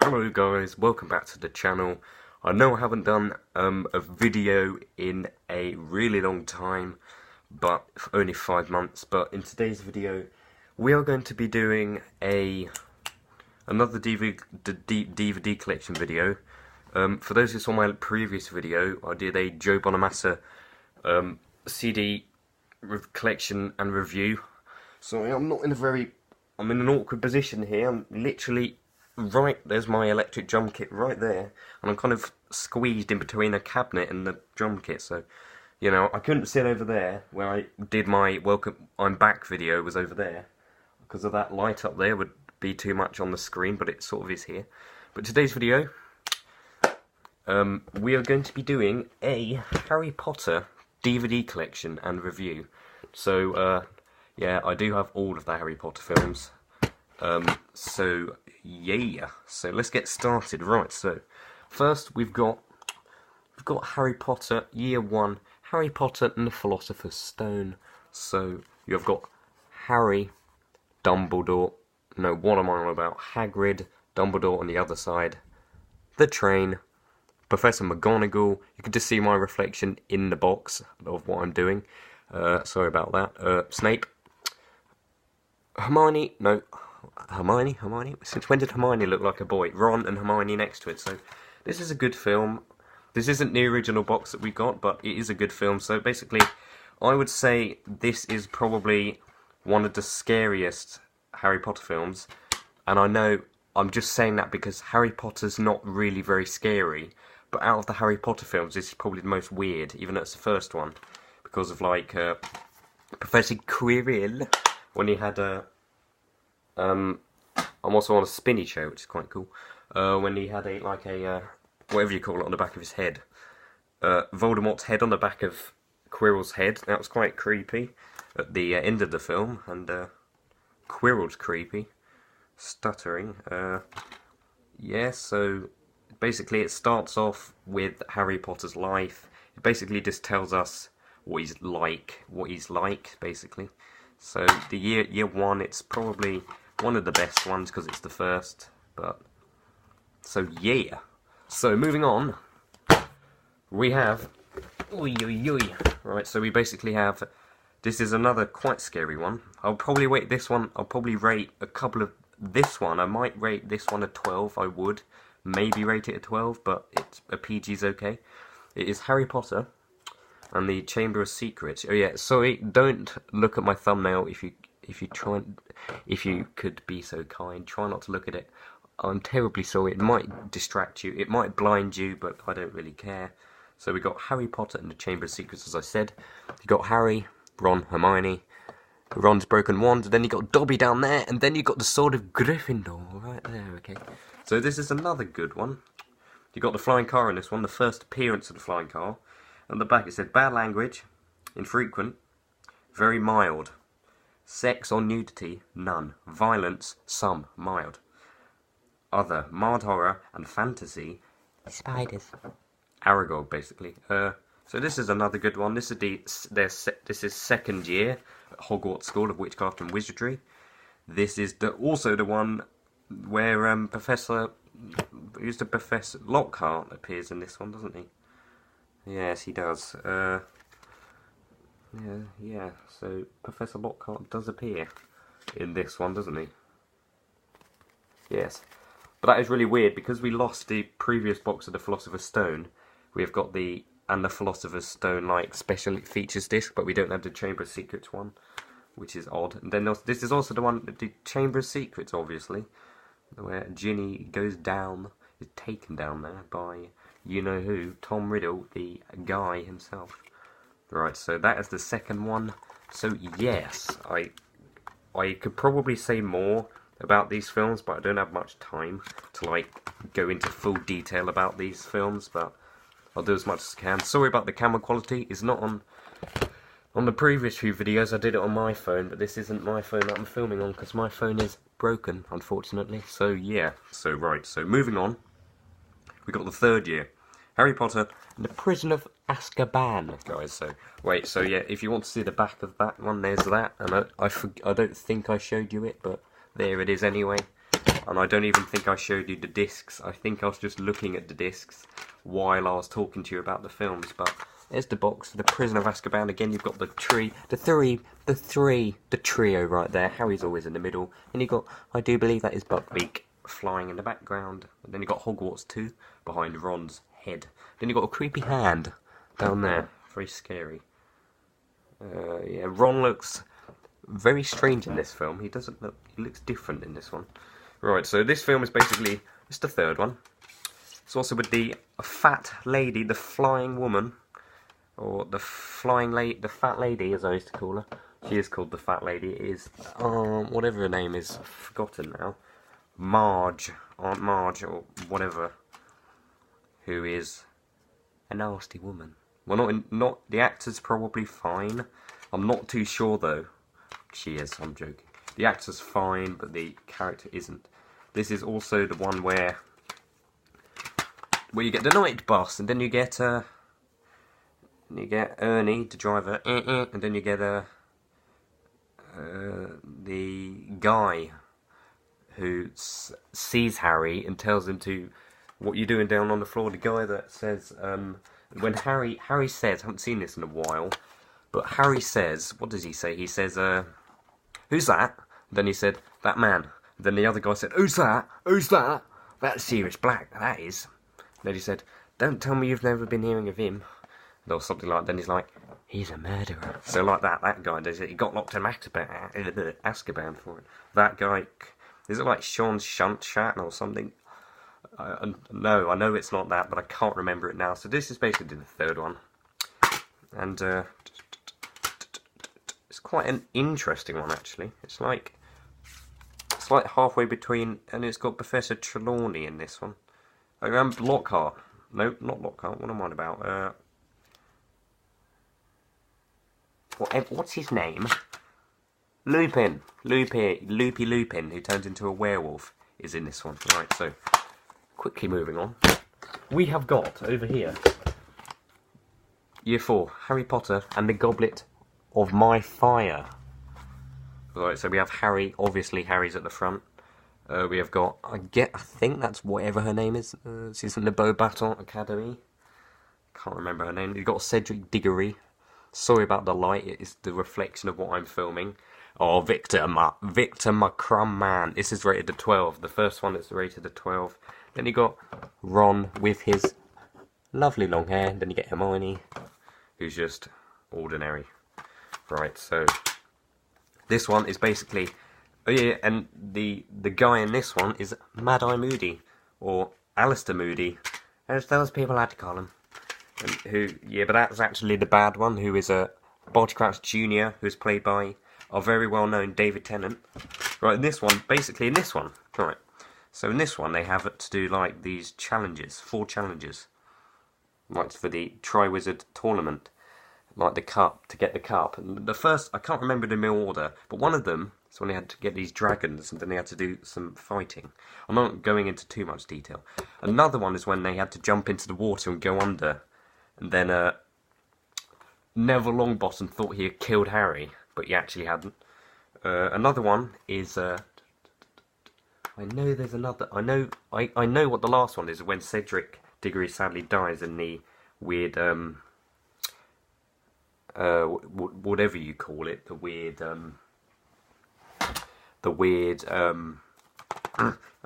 Hello guys, welcome back to the channel. I know I haven't done a video in a really long time, but only 5 months, but in today's video we are going to be doing another DVD collection video. For those who saw my previous video, I did a Joe Bonamassa CD collection and review. So I'm in an awkward position here. I'm literally there's my electric drum kit right there, and I'm kind of squeezed in between a cabinet and the drum kit, so, you know, I couldn't sit over there where I did my Welcome I'm Back video, was over there, because of that light up there would be too much on the screen, but it sort of is here. But today's video, we are going to be doing a Harry Potter DVD collection and review. So, yeah, I do have all of the Harry Potter films. So yeah, so let's get started. Right, so first we've got Harry Potter Year 1, Harry Potter and the Philosopher's Stone. So you've got Harry, Dumbledore, no, what am I on about? Hagrid, Dumbledore on the other side, the train, Professor McGonagall. You can just see my reflection in the box of what I'm doing. Sorry about that. Snape, Hermione. Since when did Hermione look like a boy? Ron and Hermione next to it. So this is a good film. This isn't the original box that we got, but it is a good film. So basically, I would say this is probably one of the scariest Harry Potter films. And I know I'm just saying that because Harry Potter's not really very scary. But out of the Harry Potter films, this is probably the most weird, even though it's the first one. Because of, like, Professor Quirrell, when he had a... I'm also on a spinny chair, which is quite cool. When he had whatever you call it, on the back of his head. Voldemort's head on the back of Quirrell's head. That was quite creepy at the end of the film. And Quirrell's creepy. Stuttering. Yeah, so basically it starts off with Harry Potter's life. It basically just tells us what he's like, basically. So the year 1, it's probably one of the best ones because it's the first. But so yeah. So moving on, we have right. So we basically have. This is another quite scary one. I'll probably rate this one. I'll probably rate a couple of this one. I might rate this one a 12. I would maybe rate it a 12, but it's a PG's okay. It is Harry Potter and the Chamber of Secrets. Oh yeah, sorry, don't look at my thumbnail if you could be so kind. Try not to look at it. I'm terribly sorry, it might distract you, it might blind you, but I don't really care. So we got Harry Potter and the Chamber of Secrets, as I said. You got Harry, Ron, Hermione, Ron's broken wand, and then you got Dobby down there, and then you got the Sword of Gryffindor right there, okay. So this is another good one. You got the flying car in this one, the first appearance of the flying car. On the back it said, bad language, infrequent, very mild. Sex or nudity, none. Violence, some, mild. Other, mild horror and fantasy, spiders. Aragog, basically. So this is another good one. This is second year at Hogwarts School of Witchcraft and Wizardry. This is also the one where Professor Lockhart appears in this one, doesn't he? Yes, he does. Yeah, so Professor Lockhart does appear in this one, doesn't he? Yes. But that is really weird, because we lost the previous box of the Philosopher's Stone. We have got the Philosopher's Stone, like, special features disc, but we don't have the Chamber of Secrets one, which is odd. And then this is also the one, the Chamber of Secrets, obviously, where Ginny goes down, is taken down there by... you know who, Tom Riddle, the guy himself. Right, so that is the second one. So yes, I could probably say more about these films, but I don't have much time to, like, go into full detail about these films, but I'll do as much as I can. Sorry about the camera quality. It's not on the previous few videos. I did it on my phone, but this isn't my phone that I'm filming on, because my phone is broken, unfortunately. So yeah, so right, so moving on. We got the third year. Harry Potter and the Prison of Azkaban, guys. So, wait, so yeah, if you want to see the back of that one, there's that. And I don't think I showed you it, but there it is anyway. And I don't even think I showed you the discs. I think I was just looking at the discs while I was talking to you about the films. But there's the box, The Prisoner of Azkaban. Again, you've got the trio right there. Harry's always in the middle. And you've got, I do believe that is Buckbeak flying in the background. And then you've got Hogwarts 2 behind Ron's head. Then you've got a creepy hand down there. Very scary. Yeah, Ron looks very strange in this film. He looks different in this one. Right, so this film is basically, it's the third one. It's also with the fat lady, the flying woman, or the fat lady as I used to call her. She is called the fat lady. It is, whatever her name is, I've forgotten now. Aunt Marge, or whatever, who is a nasty woman. Well, not the actor's probably fine. I'm not too sure though. She is, I'm joking. The actor's fine, but the character isn't. This is also the one where you get the night bus, and then you get Ernie, the driver, and then you get the guy who sees Harry and tells him to, what you doing down on the floor? The guy that says, when Harry says, I haven't seen this in a while, but Harry says, what does he say? He says, who's that? Then he said, that man. Then the other guy said, who's that? Who's that? That's Sirius Black, that is. Then he said, don't tell me you've never been hearing of him. Or something like that. Then he's like, he's a murderer. So like that guy does it. He got locked in Azkaban for it. That guy, is it like Sean Shunt or something? No, I know it's not that, but I can't remember it now. So this is basically the third one. And it's quite an interesting one, actually. It's like halfway between, and it's got Professor Trelawney in this one. Lockhart. No, not Lockhart. What am I on about? What's his name? Lupin. Loopy Lupin, who turns into a werewolf, is in this one. Right, so quickly moving on. We have got over here Year 4, Harry Potter and the Goblet of My Fire. Right, so we have Harry. Obviously, Harry's at the front. We have got, I think that's whatever her name is. She's in the Beauxbatons Academy. Can't remember her name. You've got Cedric Diggory. Sorry about the light. It is the reflection of what I'm filming. Oh, Victor McCrum. This is rated a 12. The first one is rated a 12. Then you got Ron with his lovely long hair. Then you get Hermione, who's just ordinary. Right, so this one is basically, oh yeah, and the guy in this one is Mad-Eye Moody, or Alistair Moody, as those people like to call him. And but that's actually the bad one, who is a Barty Crouch Jr., who's played by our very well-known David Tennant. Right, in this one, right, so in this one they have to do like these challenges, 4 challenges, like for the Triwizard Tournament. Like the cup, to get the cup. And the first, I can't remember them in order, but one of them is when they had to get these dragons, and then they had to do some fighting. I'm not going into too much detail. Another one is when they had to jump into the water and go under, and then Neville Longbottom thought he had killed Harry, but he actually hadn't. Another one is, I know there's another, I know what the last one is, when Cedric Diggory sadly dies in the weird, whatever you call it, the weird, I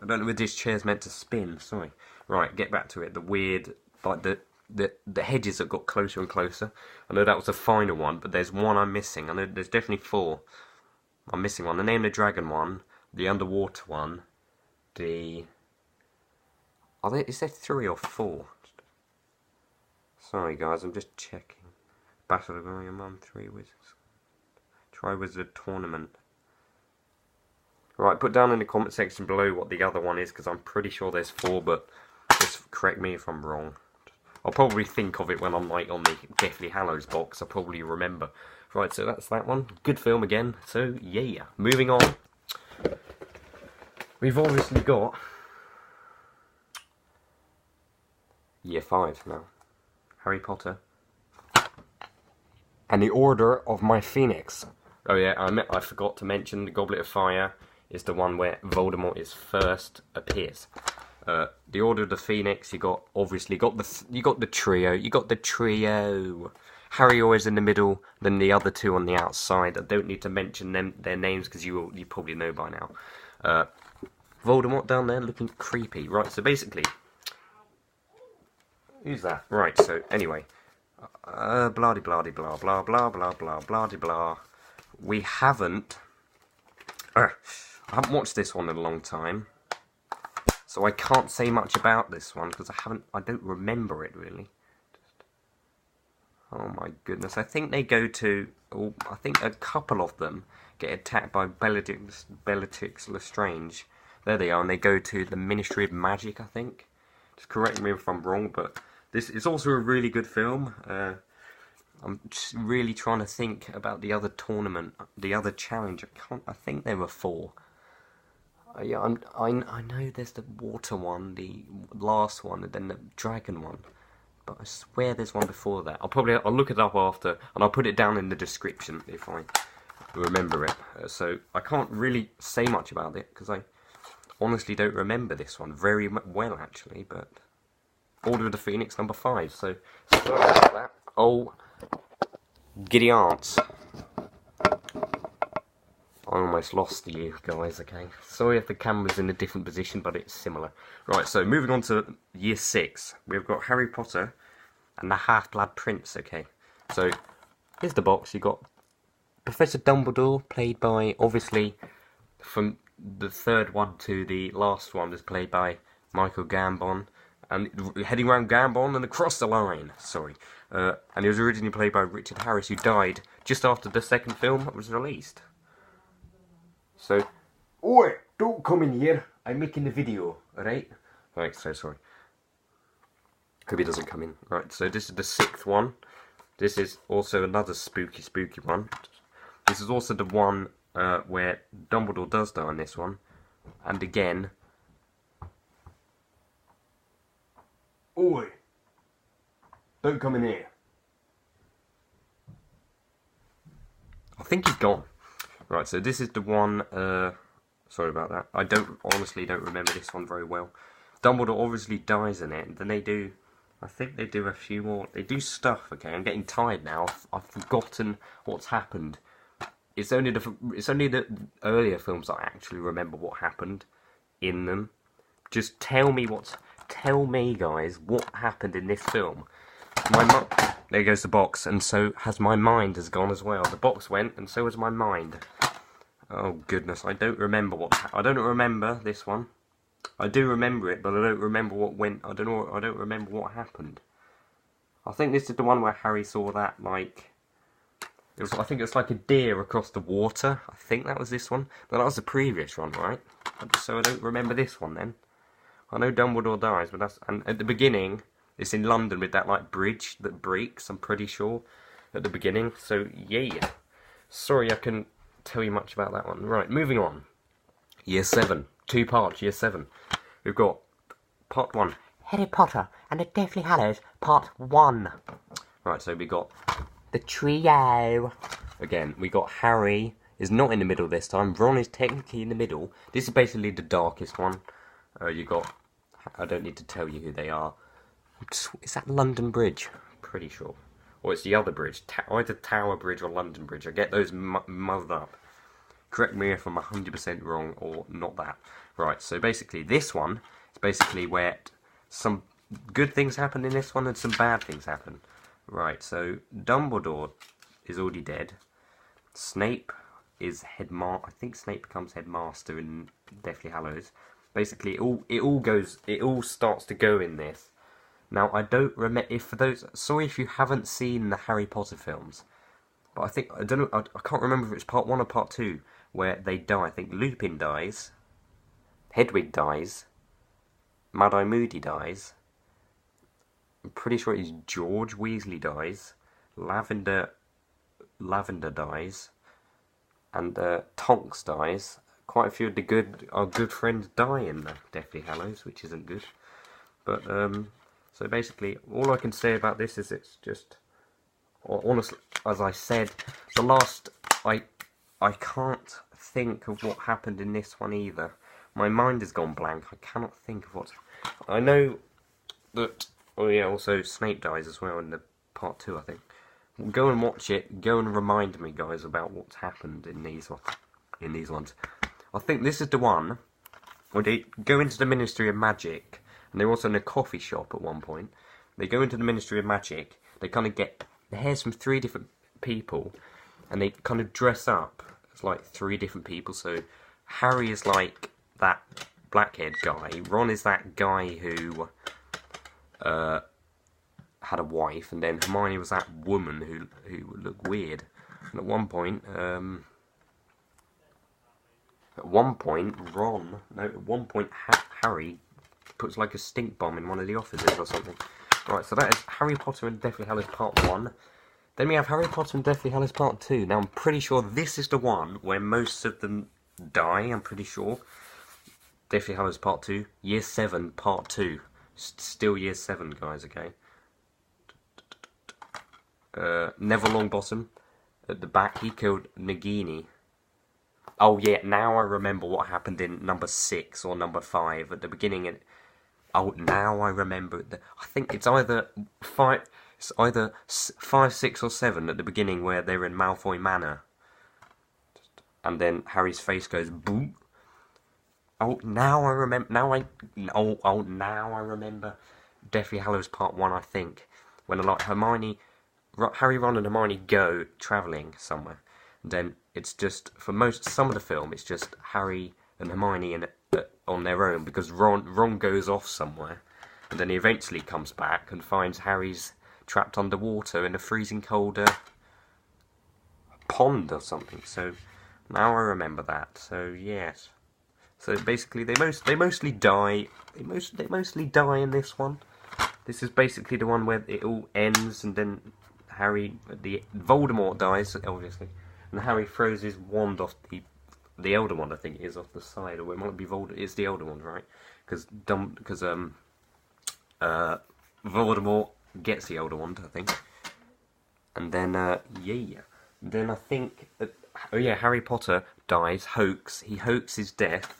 don't know if this chair's meant to spin, sorry. Right, get back to it, the weird, like the hedges that got closer and closer. I know that was the final one, but there's one I'm missing. I know there's definitely 4. I'm missing one. The Name of the Dragon one, the underwater one, is there 3 or 4? Sorry guys, I'm just checking. Battle of Your Mum, 3 Wizards. Triwizard Tournament. Right, put down in the comment section below what the other one is, because I'm pretty sure there's 4, but just correct me if I'm wrong. I'll probably think of it when I'm like on the Deathly Hallows box. I'll probably remember. Right, so that's that one. Good film again. So, yeah. Moving on. We've obviously got Year 5 now. Harry Potter and the Order of My Phoenix. Oh yeah, I forgot to mention the Goblet of Fire is the one where Voldemort is first appears. The Order of the Phoenix, you got the trio. Harry always in the middle, then the other two on the outside. I don't need to mention their names because you probably know by now. Voldemort down there looking creepy. Right, so basically, who's that? Right, so anyway, blah blah blah blah blah blah blah blah blah blah. We haven't. I haven't watched this one in a long time, so I can't say much about this one because I don't remember it really. Oh my goodness! I think they go to. I think a couple of them get attacked by Bellatrix Lestrange. There they are, and they go to the Ministry of Magic. I think. Just correct me if I'm wrong, but this is also a really good film. I'm just really trying to think about the other tournament, the other challenge. I think there were 4. Yeah, I know there's the water one, the last one, and then the dragon one. But I swear there's one before that. I'll look it up after, and I'll put it down in the description if I remember it. So I can't really say much about it because I honestly don't remember this one very well actually. But Order of the Phoenix number 5. So sorry about that. Oh, giddy aunts. I almost lost you guys, okay. Sorry if the camera's in a different position, but it's similar. Right, so moving on to year 6. We've got Harry Potter and the Half-Blood Prince, okay. So, here's the box. You've got Professor Dumbledore, played by, obviously, from the third one to the last one, was played by Michael Gambon. And heading around Gambon and across the line, sorry. And he was originally played by Richard Harris, who died just after the second film was released. So, oi, don't come in here. I'm making the video, alright? Right, so sorry. Hope he doesn't come in. Right, so this is the 6th one. This is also another spooky one. This is also the one where Dumbledore does die in this one. And again... Oi! Don't come in here. I think he's gone. Right, so this is the one, sorry about that. I honestly don't remember this one very well. Dumbledore obviously dies in it, and then they do, I think they do a few more, they do stuff, okay, I'm getting tired now, I've forgotten what's happened. It's only the earlier films that I actually remember what happened in them. Just tell me guys, what happened in this film. There goes the box, and so has my mind has gone as well. The box went, and so has my mind. Oh goodness, I don't remember I don't remember this one. I do remember it, but I don't remember what went. I don't remember what happened. I think this is the one where Harry saw that, like, I think it was like a deer across the water. I think that was this one. But that was the previous one, right? So I don't remember this one then. I know Dumbledore dies, but and at the beginning, it's in London with that like bridge that breaks, I'm pretty sure, at the beginning. So yeah. Sorry I couldn't tell you much about that one. Right, moving on. Year 7. 2 parts, Year 7. We've got Part 1. Harry Potter and the Deathly Hallows, Part 1. Right, so we got the trio. Again, we got Harry is not in the middle this time. Ron is technically in the middle. This is basically the darkest one. You got, I don't need to tell you who they are. Is that London Bridge? Pretty sure. Or it's the other bridge. Either Tower Bridge or London Bridge. I get those muddled up. Correct me if I'm 100% wrong or not that. Right, so basically this one is basically where some good things happen in this one and some bad things happen. Right, so Dumbledore is already dead. Snape is headmaster. I think Snape becomes headmaster in Deathly Hallows. Basically, it all starts to go in this. Now, I don't remember sorry if you haven't seen the Harry Potter films, but I don't know. I can't remember if it's Part 1 or Part 2 where they die. I think Lupin dies, Hedwig dies, Mad-Eye Moody dies. I'm pretty sure it's George Weasley dies, Lavender dies, and Tonks dies. Quite a few of our good friends die in the Deathly Hallows, which isn't good. But so basically, all I can say about this is it's just, honestly, as I said, the last I can't think of what happened in this one either. My mind has gone blank. I cannot think of what... I know that... Oh yeah, also Snape dies as well in the part 2, I think. Go and watch it. Go and remind me, guys, about what's happened in these ones. I think this is the one where they go into the Ministry of Magic, and they're also in a coffee shop at one point. They go into the Ministry of Magic. They kind of get the hairs from 3 different people, and they kind of dress up as like 3 different people. So Harry is like that blackhead guy. Ron is that guy who had a wife, and then Hermione was that woman who looked weird. And at one point Harry puts like a stink bomb in one of the offices or something. Right, so that is Harry Potter and Deathly Hallows Part 1. Then we have Harry Potter and Deathly Hallows Part 2. Now I'm pretty sure this is the one where most of them die, I'm pretty sure. Deathly Hallows Part 2, Year 7 Part 2. Still Year 7, guys, okay? Neville Longbottom, at the back, he killed Nagini. Oh yeah, now I remember what happened in number 6 or number 5 at the beginning. Oh, now I remember. I think it's either 5, 6 or 7 at the beginning where they're in Malfoy Manor. And then Harry's face goes boom. Oh, now I remember. Now I remember. Deathly Hallows Part 1, I think, when like Harry, Ron, and Hermione go travelling somewhere. And then it's just some of the film, it's just Harry and Hermione on their own, because Ron goes off somewhere, and then he eventually comes back and finds Harry's trapped underwater in a freezing cold pond or something. So now I remember that. So yes. So basically, they mostly die. They mostly die in this one. This is basically the one where it all ends, and then Voldemort dies, obviously, and Harry throws his wand off the Elder Wand, I think it is, off the side, or it might be It's the Elder Wand, right? Because Voldemort gets the Elder Wand, I think, and then then I think Harry Potter dies. He hoaxes death.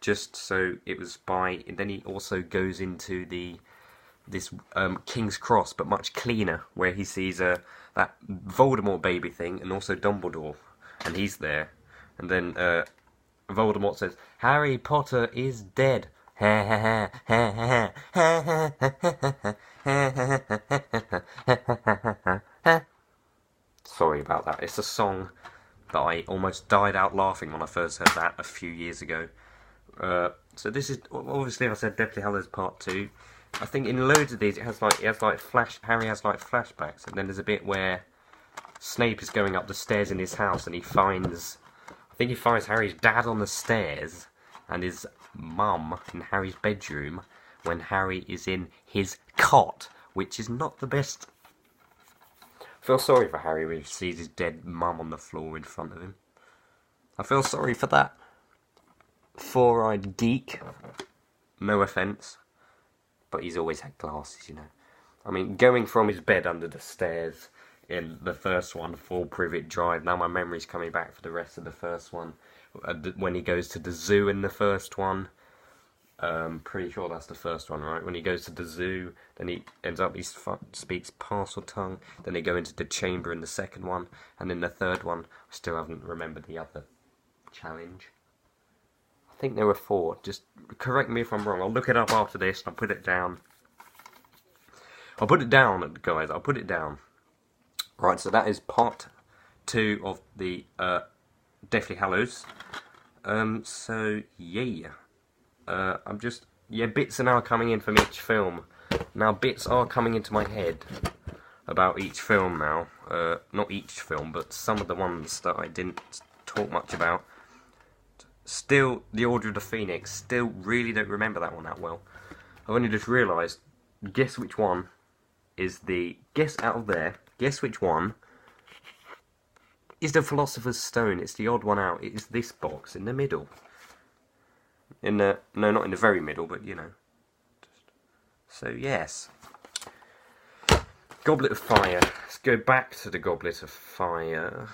Just so it was and then he also goes into this King's Cross, but much cleaner, where he sees that Voldemort baby thing, and also Dumbledore, and he's there, and then Voldemort says, "Harry Potter is dead." Sorry about that. It's a song that I almost died out laughing when I first heard that a few years ago. So this is obviously, I said Deathly Hallows Part 2. I think in loads of these Harry has like flashbacks, and then there's a bit where Snape is going up the stairs in his house, and he finds Harry's dad on the stairs and his mum in Harry's bedroom when Harry is in his cot, which is not the best. I feel sorry for Harry when he sees his dead mum on the floor in front of him. I feel sorry for that four-eyed geek. No offence, but he's always had glasses, you know. I mean, going from his bed under the stairs in the first one, Full Privet Drive, now my memory's coming back for the rest of the first one. When he goes to the zoo in the first one, pretty sure that's the first one, right? When he goes to the zoo, then he ends up, he speaks Parseltongue, then they go into the chamber in the second one, and in the third one, I still haven't remembered the other challenge. I think there were 4. Just correct me if I'm wrong. I'll look it up after this. I'll put it down. I'll put it down, guys. I'll put it down. Right, so that is part 2 of the Deathly Hallows. So, yeah. Bits are now coming in from each film. Now, bits are coming into my head about each film now. Not each film, but some of the ones that I didn't talk much about. Still, The Order of the Phoenix, still really don't remember that one that well. I've only just realised, guess which one is guess out of there, guess which one is the Philosopher's Stone. It's the odd one out. It is this box in the middle. No, not in the very middle, but you know. So, yes. Goblet of Fire. Let's go back to the Goblet of Fire.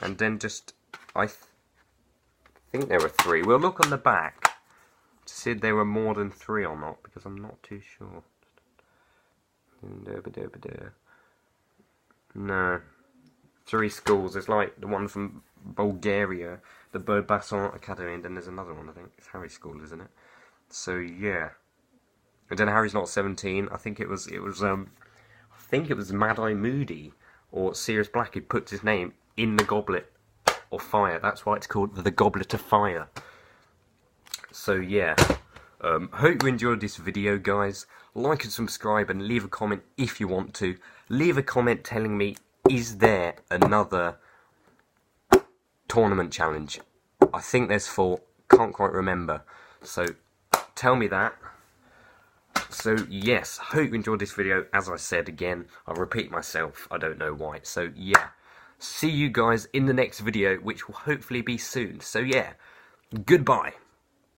And then just, I think there were 3. We'll look on the back to see if there were more than 3 or not, because I'm not too sure. No. 3 schools. There's like the one from Bulgaria, the Beaubasson Academy, and then there's another one, I think. It's Harry's school, isn't it? So, yeah. And then Harry's not 17. I think it was Mad Eye Moody or Sirius Black who puts his name in the goblet of fire. That's why it's called the Goblet of Fire. So yeah, hope you enjoyed this video, guys. Like and subscribe and leave a comment if you want to. Leave a comment telling me, is there another tournament challenge? I think there's 4, can't quite remember. So tell me that. So yes, hope you enjoyed this video. As I said again, I'll repeat myself, I don't know why. So yeah, see you guys in the next video, which will hopefully be soon. So yeah, goodbye.